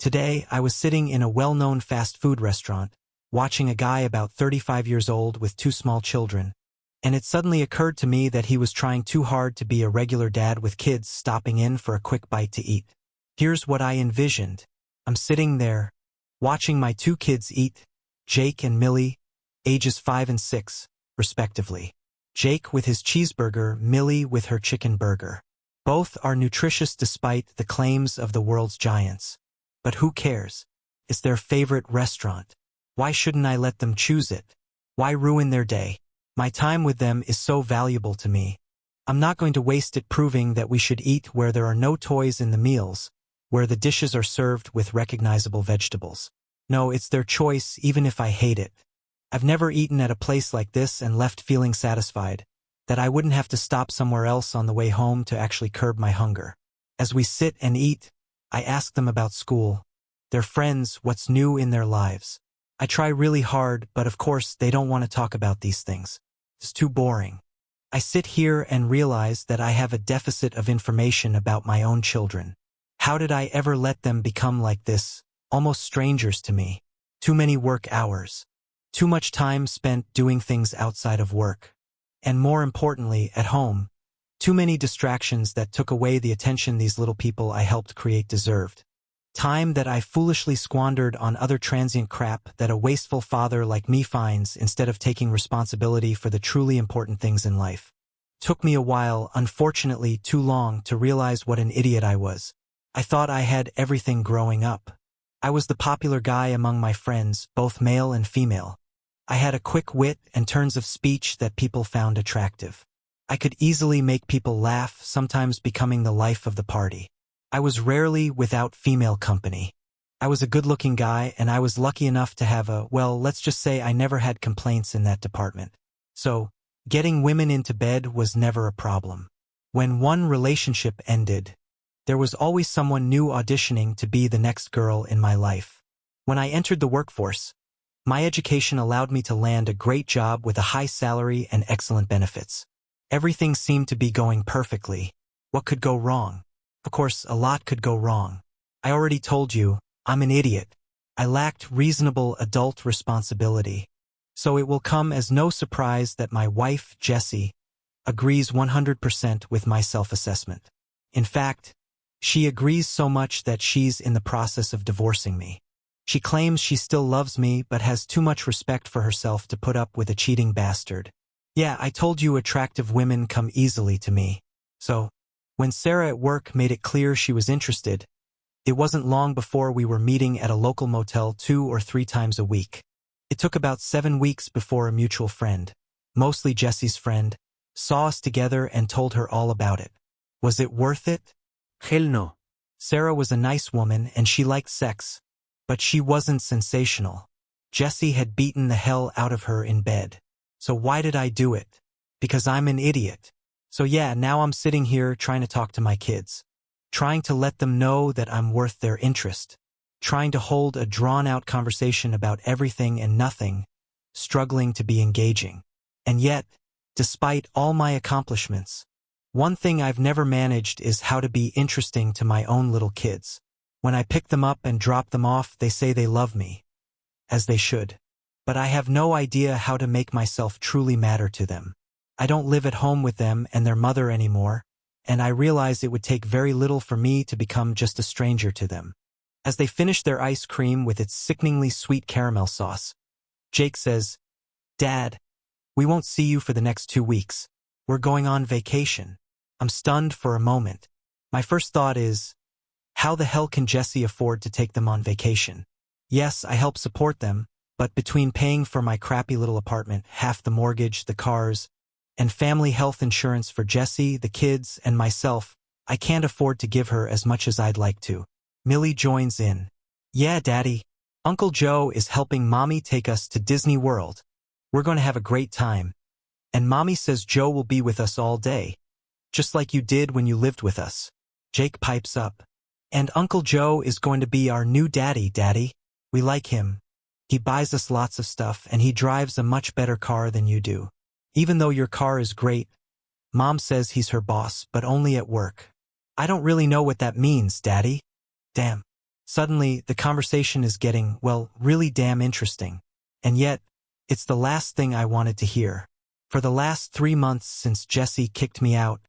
Today, I was sitting in a well-known fast food restaurant, watching a guy about 35 years old with two small children, and it suddenly occurred to me that he was trying too hard to be a regular dad with kids stopping in for a quick bite to eat. Here's what I envisioned. I'm sitting there, watching my two kids eat, Jake and Millie, ages 5 and 6, respectively. Jake with his cheeseburger, Millie with her chicken burger. Both are nutritious despite the claims of the world's giants. But who cares? It's their favorite restaurant. Why shouldn't I let them choose it? Why ruin their day? My time with them is so valuable to me. I'm not going to waste it proving that we should eat where there are no toys in the meals, where the dishes are served with recognizable vegetables. No, it's their choice even if I hate it. I've never eaten at a place like this and left feeling satisfied, that I wouldn't have to stop somewhere else on the way home to actually curb my hunger. As we sit and eat, I ask them about school, their friends, what's new in their lives. I try really hard, but of course they don't want to talk about these things. It's too boring. I sit here and realize that I have a deficit of information about my own children. How did I ever let them become like this, almost strangers to me? Too many work hours. Too much time spent doing things outside of work. And more importantly, at home. Too many distractions that took away the attention these little people I helped create deserved. Time that I foolishly squandered on other transient crap that a wasteful father like me finds instead of taking responsibility for the truly important things in life. Took me a while, unfortunately too long, to realize what an idiot I was. I thought I had everything growing up. I was the popular guy among my friends, both male and female. I had a quick wit and turns of speech that people found attractive. I could easily make people laugh, sometimes becoming the life of the party. I was rarely without female company. I was a good-looking guy, and I was lucky enough to have well, let's just say I never had complaints in that department. So, getting women into bed was never a problem. When one relationship ended, there was always someone new auditioning to be the next girl in my life. When I entered the workforce, my education allowed me to land a great job with a high salary and excellent benefits. Everything seemed to be going perfectly. What could go wrong? Of course, a lot could go wrong. I already told you, I'm an idiot. I lacked reasonable adult responsibility. So it will come as no surprise that my wife, Jessie, agrees 100% with my self-assessment. In fact, she agrees so much that she's in the process of divorcing me. She claims she still loves me but has too much respect for herself to put up with a cheating bastard. Yeah, I told you attractive women come easily to me. So, when Sarah at work made it clear she was interested, it wasn't long before we were meeting at a local motel 2 or 3 times a week. It took about 7 weeks before a mutual friend, mostly Jessie's friend, saw us together and told her all about it. Was it worth it? Hell no. Sarah was a nice woman and she liked sex, but she wasn't sensational. Jessie had beaten the hell out of her in bed. So why did I do it? Because I'm an idiot. So yeah, now I'm sitting here trying to talk to my kids. Trying to let them know that I'm worth their interest. Trying to hold a drawn-out conversation about everything and nothing. Struggling to be engaging. And yet, despite all my accomplishments, one thing I've never managed is how to be interesting to my own little kids. When I pick them up and drop them off, they say they love me. As they should. But I have no idea how to make myself truly matter to them. I don't live at home with them and their mother anymore, and I realize it would take very little for me to become just a stranger to them. As they finish their ice cream with its sickeningly sweet caramel sauce, Jake says, "Dad, we won't see you for the next 2 weeks. We're going on vacation." I'm stunned for a moment. My first thought is, how the hell can Jessie afford to take them on vacation? Yes, I help support them, but between paying for my crappy little apartment, half the mortgage, the cars, and family health insurance for Jessie, the kids, and myself, I can't afford to give her as much as I'd like to. Millie joins in. "Yeah, Daddy. Uncle Joe is helping Mommy take us to Disney World. We're going to have a great time. And Mommy says Joe will be with us all day. Just like you did when you lived with us." Jake pipes up. "And Uncle Joe is going to be our new daddy, Daddy. We like him. He buys us lots of stuff and he drives a much better car than you do. Even though your car is great, Mom says he's her boss, but only at work." "I don't really know what that means, Daddy." "Damn. Suddenly, the conversation is getting, well, really damn interesting. And yet, it's the last thing I wanted to hear. For the last 3 months since Jesse kicked me out,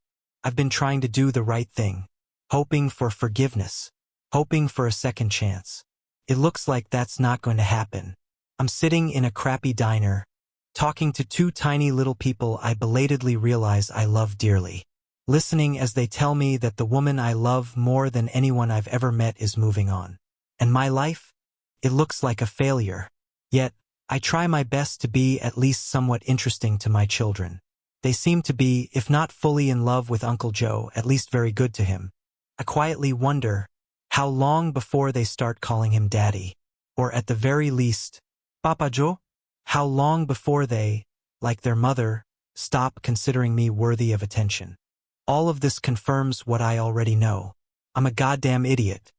I've been trying to do the right thing, hoping for forgiveness, hoping for a second chance. It looks like that's not going to happen. I'm sitting in a crappy diner, talking to 2 tiny little people I belatedly realize I love dearly, listening as they tell me that the woman I love more than anyone I've ever met is moving on. And my life? It looks like a failure. Yet, I try my best to be at least somewhat interesting to my children. They seem to be, if not fully in love with Uncle Joe, at least very good to him. I quietly wonder, how long before they start calling him Daddy? Or at the very least, Papa Joe? How long before they, like their mother, stop considering me worthy of attention? All of this confirms what I already know. I'm a goddamn idiot.